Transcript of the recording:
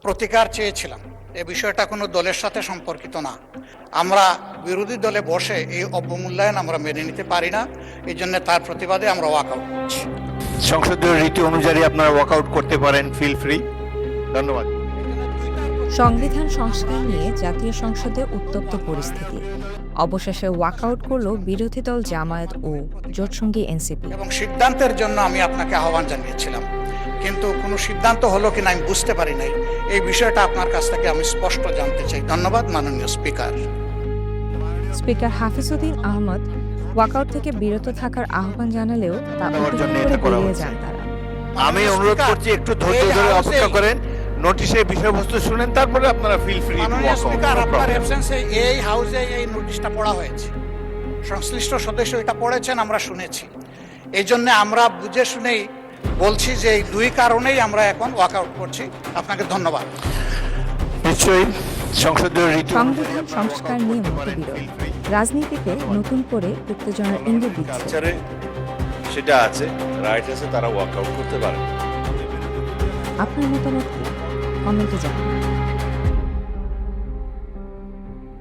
প্রতিকার চেয়েছিলাম। এ বিষয়টা কোনো দলের সাথে সম্পর্কিত না। আমরা বিরোধী দলে বসে এই অবমূল্যায়ন আমরা মেনে নিতে পারি না। এই জন্য তার প্রতিবাদে আমরা ওয়াকআউট করছি। সংসদীয় রীতি অনুযায়ী আপনারা ওয়াকআউট করতে পারেন, ফিল ফ্রি। ধন্যবাদ। সংবিধান সংস্কার নিয়ে জাতীয় সংসদে উত্তপ্ত পরিস্থিতি। অবশেষে ওয়াকআউট করল বিরোধী দল জামায়াত ও জোটসঙ্গী এনসিপি। এবং সিদ্ধান্তের জন্য আমি আপনাকে আহ্বান জানিয়েছিলাম, কিন্তু কোনো সিদ্ধান্ত হলো কিনা আমি বুঝতে পারি নাই। এই বিষয়টা আপনার কাছ থেকে আমি স্পষ্ট জানতে চাই। ধন্যবাদ মাননীয় speaker. Speaker Hafizuddin Ahmed walkout থেকে বিরত থাকার আহ্বান জানালেও তা দেওয়ার জন্য উপেক্ষা এটা করে করা বেরিয়ে হচ্ছে। যান তারা। আমি অনুরোধ করছি একটু ধৈর্য ধরে অপেক্ষা করেন, নোটিশের বিষয়বস্তু শুনেন, তারপরে আপনারা ফিল ফ্রি। মাননীয় স্পিকার, আপনার অ্যাবসেন্সে এই হাউসে এই নোটিশটা পড়া হয়েছে, সংশ্লিষ্ট সদস্য এটা পড়েছেন, আমরা শুনেছি। এই জন্য আমরা বুঝে শুনেই বলছি যে এই দুই কারণেই আমরা এখন ওয়াকআউট করছি। আপনাকে ধন্যবাদ। নিশ্চয়ই সংসদীয় রীতি সংবিধান সংস্কার নিয়ে মতবিরোধ রাজনীতিতে নতুন করে উত্তেজনার ইঙ্গিত দিচ্ছে। কালচারে সেটা আছে, রাইট আছে, তারা ওয়ার্কআউট করতে পারে। আপনার মতামত কি? কমেন্টে জানান।